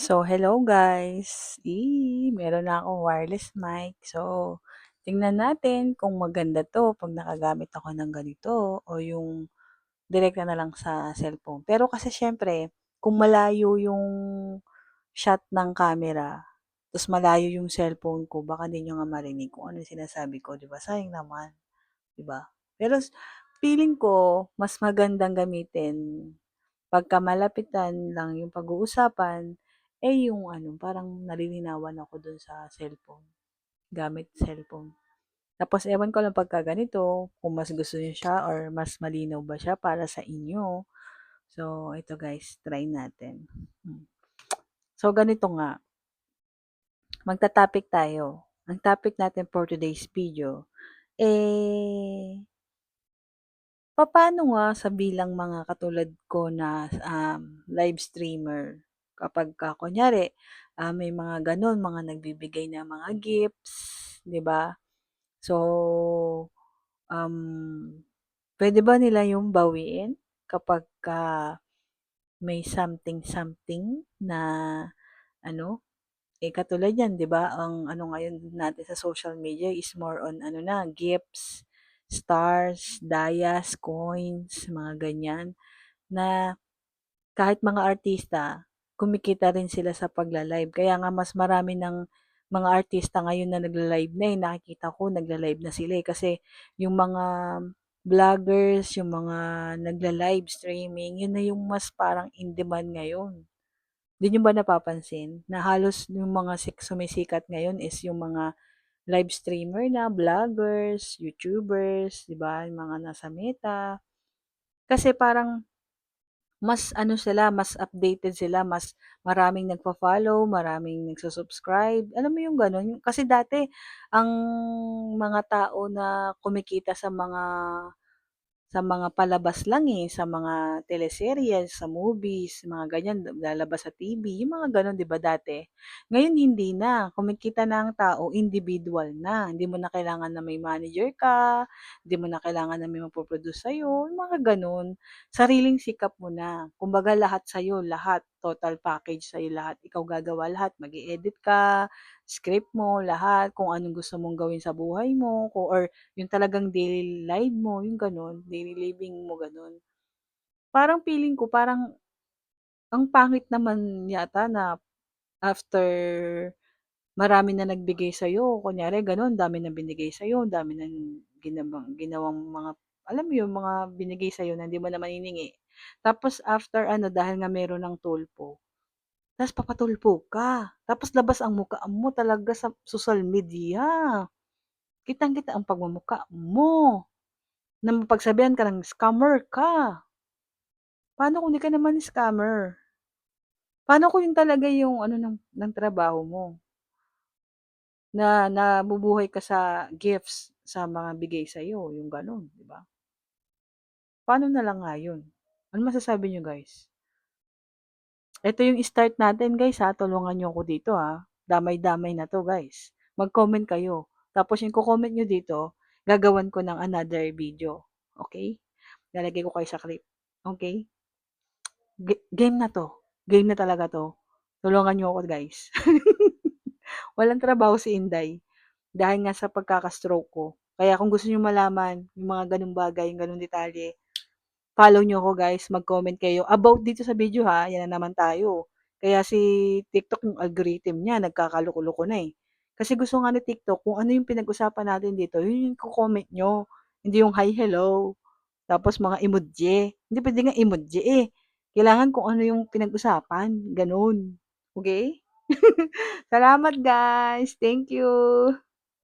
So, hello guys! Meron na akong wireless mic. So, tingnan natin kung maganda to pag nakagamit ako ng ganito o yung direkta na lang sa cellphone. Pero kasi syempre, kung malayo yung shot ng camera, tapos malayo yung cellphone ko, baka hindi nyo nga marinig kung ano yung sinasabi ko, di ba? Sayang naman, di ba? Pero feeling ko, mas magandang gamitin pagka malapitan lang yung pag-uusapan, yung parang nalilinawan ako dun sa cellphone, gamit cellphone. Tapos ewan ko lang pagka ganito, kung mas gusto niyo siya or mas malinaw ba siya para sa inyo. So, ito guys, try natin. So, ganito nga, magta-topic tayo. Ang topic natin for today's video, papaano nga sa bilang mga katulad ko na live streamer, kapagka kunyari, may mga gano'n, mga nagbibigay ng mga gifts, 'di ba? So, um, puwede ba nila yung bawiin kapagka may something na ano, katulad niyan 'di ba, ang ano ngayon natin sa social media is more on gifts, stars, dayas, coins, mga ganyan. Na kahit mga artista, kumikita rin sila sa pagla-live. Kaya nga mas marami ng mga artista ngayon na nagla-live na, nakikita ko nagla-live na sila, kasi yung mga vloggers, yung mga nagla-live streaming, yun na yung mas parang in demand ngayon. 'Di niyo ba napapansin na halos yung mga sumisikat ngayon is yung mga live streamer na, vloggers, YouTubers, 'di ba, yung mga nasa Meta. Kasi parang mas ano sila, mas updated sila, mas maraming nagfa-follow, maraming nagsu-subscribe. Alam mo yung gano'n? Kasi dati ang mga tao na kumikita sa mga palabas lang, sa mga teleserye, sa movies, mga ganyan, lalabas sa TV, yung mga gano'n 'di ba dati? Ngayon hindi na, kumikita na ang tao individual na, hindi mo na kailangan na may manager ka, hindi mo na kailangan na may magpo-produce sa'yo, yung mga gano'n. Sariling sikap mo na, kumbaga lahat sa'yo, lahat, total package sa'yo lahat, ikaw gagawa lahat, mag-e-edit ka, script mo, lahat, kung anong gusto mong gawin sa buhay mo, or yung talagang daily life mo, yung gano'n, daily living mo, gano'n. Parang feeling ko parang ang pangit naman yata na after marami na nagbigay sa'yo, kunyari gano'n, dami ng binigay sa'yo, dami ng ginawang mga alam mo yung mga binigay sa'yo na hindi mo naman hiningi. Tapos after dahil nga meron ng tulpo, tapos papatulpo ka, tapos labas ang mukha mo talaga sa social media. Kitang-kita ang pagmumukha mo, na mapagsabihan ka ng scammer ka. Paano kung 'di ka naman scammer? Paano kung yun talaga yung ng trabaho mo, na nabubuhay ka sa gifts sa mga bigay sa'yo, yung gano'n, 'di ba? Paano na lang nga yun? Ano masasabi niyo guys? Ito yung start natin guys ha, tulungan niyo ako dito ha. Damay-damay na 'to guys. Mag-comment kayo. Tapos yung ko-comment niyo dito, gagawan ko ng another video, okey? Lalagay ko kayo sa clip, okey? Game na 'to, game na talaga 'to. Tulungan niyo ako guys. Walang trabaho si Inday, dahil nga sa pagkaka-stroke ko. Kaya kung gusto niyo malaman yung mga gano'ng bagay, yung gano'ng detalye, follow niyo ako guys, mag-comment kayo about dito sa video ha, 'yan na naman tayo. Kaya si TikTok yung algorithm niya nagkakaloko-loko na, eh. Kasi gusto nga ni TikTok kung ano yung pinag-usapan natin dito, yun yung iko-comment niyo, hindi yung hi, hello, tapos mga emoji. Hindi puwede nga emoji, eh. Kailangan kung ano yung pinag-usapan, gano'n. Okey? Salamat guys, thank you.